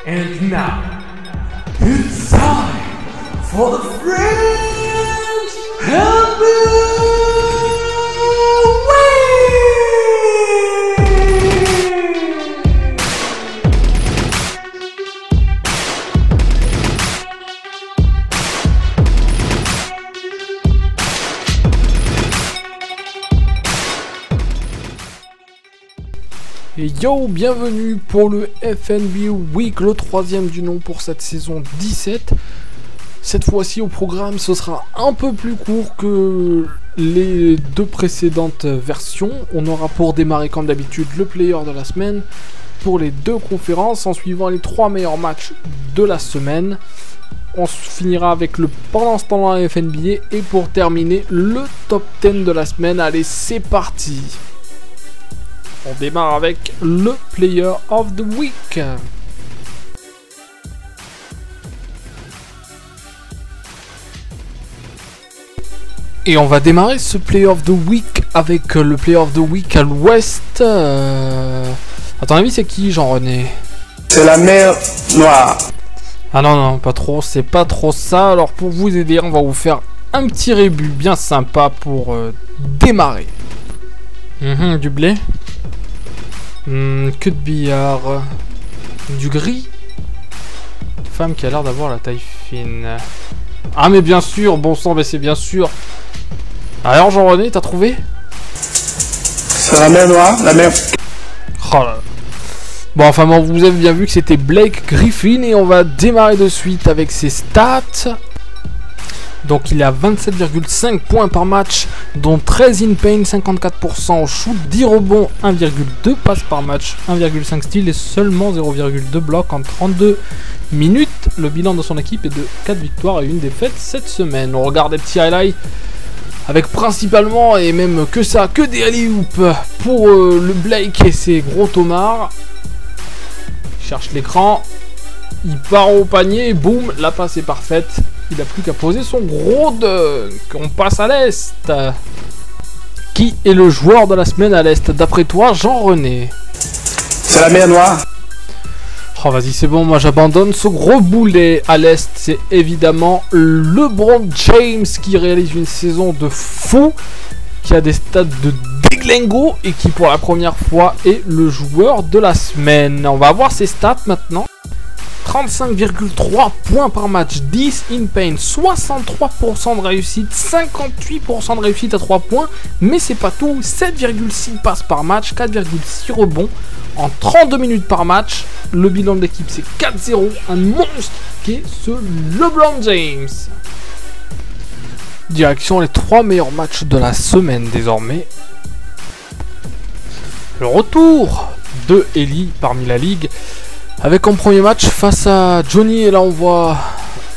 And now, it's time for the French Handball Et yo, bienvenue pour le FNB Week, le troisième du nom pour cette saison 17. Cette fois-ci au programme, ce sera un peu plus court que les deux précédentes versions. On aura pour démarrer comme d'habitude le player de la semaine pour les deux conférences en suivant les 3 meilleurs matchs de la semaine. On finira avec le pendant ce temps-là FNBA et pour terminer le top 10 de la semaine. Allez, c'est parti! On démarre avec le Player of the Week. Et on va démarrer ce Player of the Week avec le Player of the Week à l'ouest. À ton avis, c'est qui, Jean-René? C'est la mer Noire. Ah non, pas trop, c'est pas trop ça. Alors pour vous aider, on va vous faire un petit rébut bien sympa pour démarrer. Du blé. Que de billard. Du gris. Femme qui a l'air d'avoir la taille fine. Ah mais bien sûr, bon sang, mais c'est bien sûr. Alors Jean-René, t'as trouvé? C'est la mer Noire, la mer... Oh là. Bon, enfin bon, vous avez bien vu que c'était Blake Griffin et on va démarrer de suite avec ses stats. Donc il est à 27,5 points par match, dont 13 in pain, 54% au shoot, 10 rebonds, 1,2 passes par match, 1,5 steals et seulement 0,2 blocs en 32 minutes. Le bilan de son équipe est de 4 victoires et 1 défaite cette semaine. On regarde des petits highlights avec principalement, et même que ça, que des alley-oops pour le Blake et ses gros tomards. Il cherche l'écran, il part au panier et boum, la passe est parfaite. Il n'a plus qu'à poser son gros dunk. On passe à l'Est. Qui est le joueur de la semaine à l'Est, d'après toi, Jean-René? C'est la mer Noire. Oh, vas-y, c'est bon, moi j'abandonne ce gros boulet. À l'Est, c'est évidemment LeBron James qui réalise une saison de fou, qui a des stats de déglingo et qui, pour la première fois, est le joueur de la semaine. On va voir ses stats maintenant. 35,3 points par match, 10 in pain, 63% de réussite, 58% de réussite à 3 points, mais c'est pas tout, 7,6 passes par match, 4,6 rebonds en 32 minutes par match. Le bilan de l'équipe c'est 4-0, un monstre qui est ce LeBron James. Direction les 3 meilleurs matchs de la semaine désormais. Le retour de Eli parmi la ligue. Avec en premier match face à Johnny, et là on voit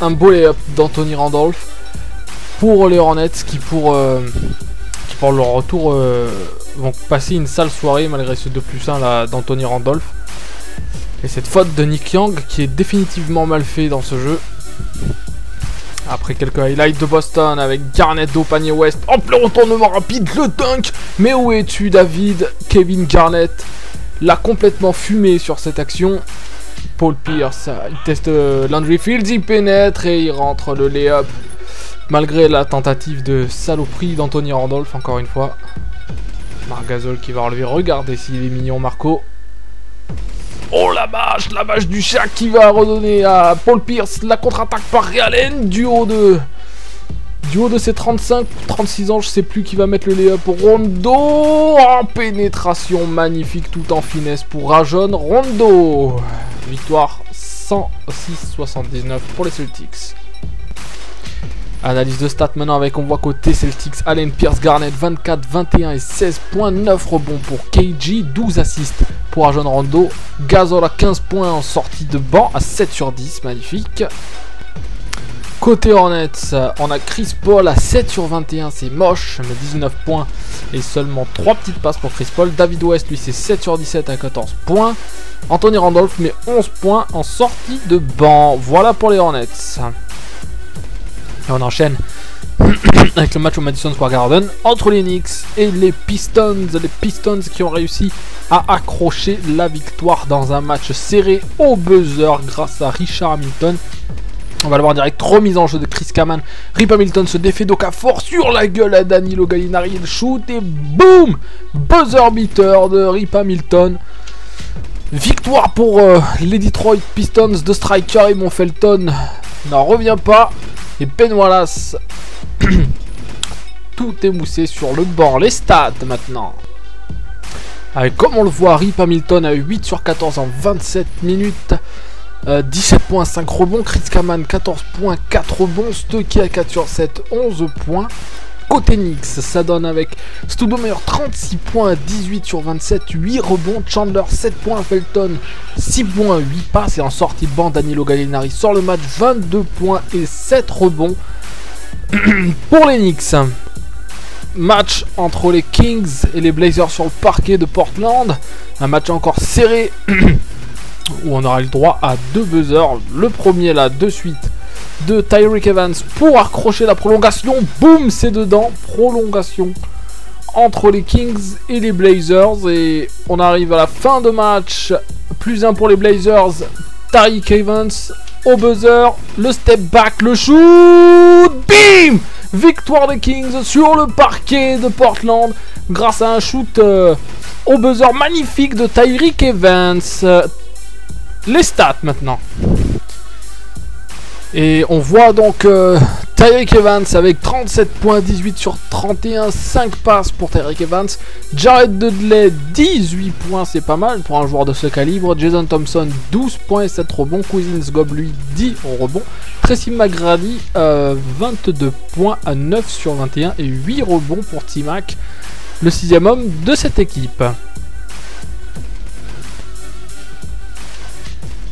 un beau lay-up d'Anthony Randolph pour les Hornets qui pour leur retour vont passer une sale soirée malgré ce 2+1 là d'Anthony Randolph. Et cette faute de Nick Young qui est définitivement mal fait dans ce jeu. Après quelques highlights de Boston avec Garnett au panier ouest. Hop, le retournement rapide, le dunk. Mais où es-tu, David? Kevin Garnett l'a complètement fumé sur cette action. Paul Pierce, il teste Landry Fields, il pénètre et il rentre le lay-up. Malgré la tentative de saloperie d'Anthony Randolph, encore une fois. Marc Gasol qui va relever, regardez s'il est mignon Marco. Oh la bâche du Shaq qui va redonner à Paul Pierce. La contre-attaque par Ray Allen du haut de ses 35-36 ans, je sais plus qui va mettre le lay-up. Rondo en pénétration magnifique tout en finesse pour Rajon Rondo. Victoire 106-79 pour les Celtics. Analyse de stats maintenant avec, on voit côté Celtics, Allen, Pierce, Garnett, 24, 21 et 16.9 rebonds pour KG, 12 assists pour Rajon Rondo. Gasol à 15 points en sortie de banc à 7 sur 10, magnifique. Côté Hornets, on a Chris Paul à 7 sur 21, c'est moche, mais 19 points et seulement 3 petites passes pour Chris Paul. David West, lui, c'est 7 sur 17 à 14 points. Anthony Randolph, mais 11 points en sortie de banc. Voilà pour les Hornets. Et on enchaîne avec le match au Madison Square Garden entre les Knicks et les Pistons. Les Pistons qui ont réussi à accrocher la victoire dans un match serré au buzzer grâce à Richard Hamilton. On va le voir direct, remise en jeu de Chris Kaman. Rip Hamilton se défait d'Okafor sur la gueule à Danilo Gallinari. Il shoot et boum, buzzer beater de Rip Hamilton. Victoire pour les Detroit Pistons de Striker et Monfelton n'en revient pas. Et Ben Wallace, tout est moussé sur le banc. Les stats maintenant. Avec, comme on le voit, Rip Hamilton a eu 8 sur 14 en 27 minutes. 17 points, 5 rebonds. Chris Kaman, 14 points, 4 rebonds. Stuckey à 4 sur 7, 11 points. Côté Knicks, ça donne avec Stoudemire 36 points, 18 sur 27, 8 rebonds. Chandler 7 points, Felton 6 points, 8 passes. Et en sortie de banc, Danilo Gallinari sort le match, 22 points et 7 rebonds. Pour les Knicks, match entre les Kings et les Blazers sur le parquet de Portland. Un match encore serré où on aura le droit à 2 buzzers. Le premier là, de suite, de Tyreke Evans pour accrocher la prolongation. Boum, c'est dedans. Prolongation entre les Kings et les Blazers. Et on arrive à la fin de match. +1 pour les Blazers. Tyreke Evans au buzzer. Le step back, le shoot. Bim! Victoire des Kings sur le parquet de Portland grâce à un shoot au buzzer magnifique de Tyreke Evans. Les stats maintenant. Et on voit donc Tyreke Evans avec 37 points, 18 sur 31, 5 passes pour Tyreke Evans. Jared Dudley, 18 points, c'est pas mal pour un joueur de ce calibre. Jason Thompson, 12 points et 7 rebonds. Cousins Gob, lui, 10 rebonds. Tracy McGrady, 22 points à 9 sur 21 et 8 rebonds pour T-Mac, le 6e homme de cette équipe.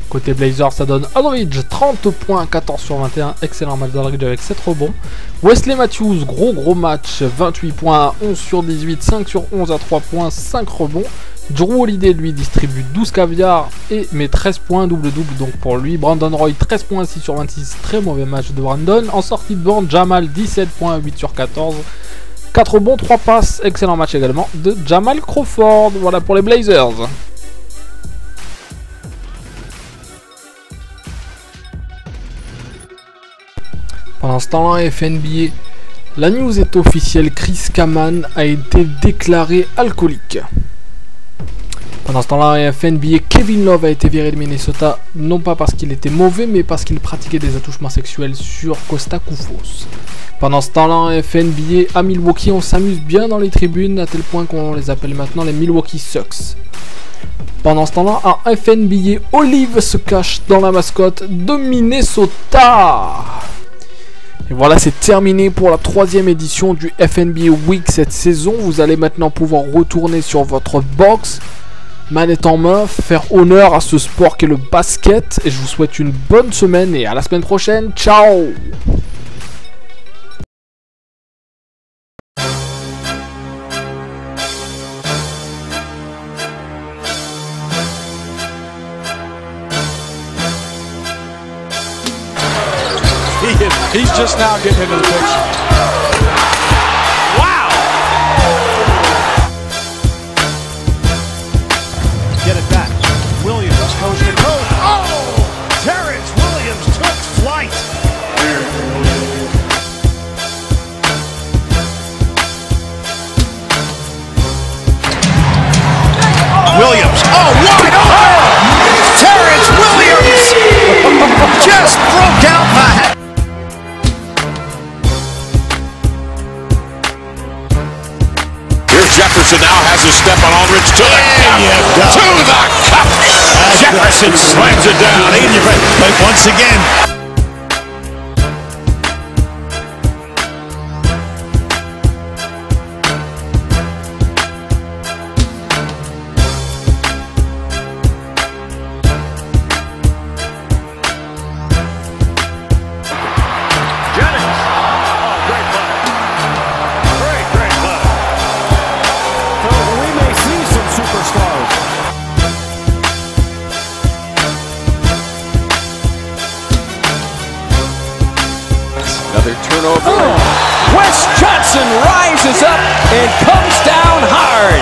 Côté Blazers, ça donne Aldridge, 30 points, 14 sur 21. Excellent match d'Aldridge avec 7 rebonds. Wesley Matthews, gros match, 28 points, 11 sur 18, 5 sur 11 à 3 points, 5 rebonds. Drew Holiday, lui, distribue 12 caviars et met 13 points, double-double donc pour lui. Brandon Roy, 13 points, 6 sur 26, très mauvais match de Brandon. En sortie de banc, Jamal, 17 points, 8 sur 14. 4 rebonds, 3 passes, excellent match également de Jamal Crawford. Voilà pour les Blazers. Pendant ce temps-là, FNBA, la news est officielle, Chris Kaman a été déclaré alcoolique. Pendant ce temps-là, FNBA, Kevin Love a été viré de Minnesota, non pas parce qu'il était mauvais, mais parce qu'il pratiquait des attouchements sexuels sur Costa Koufos. Pendant ce temps-là, FNBA, à Milwaukee, on s'amuse bien dans les tribunes, à tel point qu'on les appelle maintenant les Milwaukee Sucks. Pendant ce temps-là, à FNBA, Olive se cache dans la mascotte de Minnesota. Et voilà, c'est terminé pour la 3e édition du FNBA Week cette saison. Vous allez maintenant pouvoir retourner sur votre box, manette en main, faire honneur à ce sport qu'est le basket. Et je vous souhaite une bonne semaine et à la semaine prochaine. Ciao! He's just now getting into the picture. Wow! Get it back. Williams, coast to coast. Oh! Terrence Williams took flight. Williams, oh, wide open! Terrence Williams just broke out the head. Jefferson now has a step on Aldridge to the cup. To the cup. Jefferson slams it down. But once again. Another turnover. Wes Johnson rises up and comes down hard.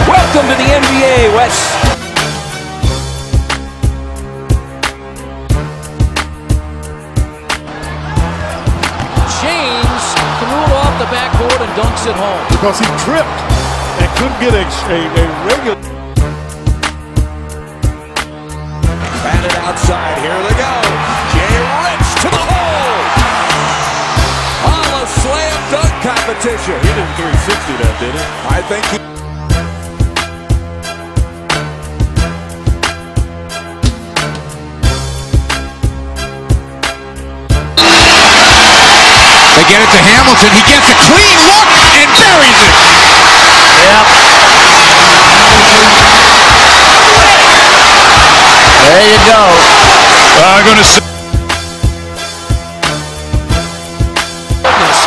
Welcome to the NBA, Wes. James can rule off the backboard and dunks it home. Because he tripped and couldn't get a regular. Batted outside, here they go. Jay Rich to the hole. All a slam dunk competition. He didn't 360 that, did he? I think he... They get it to Hamilton. He gets a clean look and buries it. Yep. There you go. I'm going to say.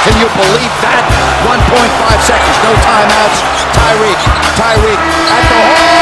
Can you believe that? 1.5 seconds, no timeouts. Tyreek at the hole.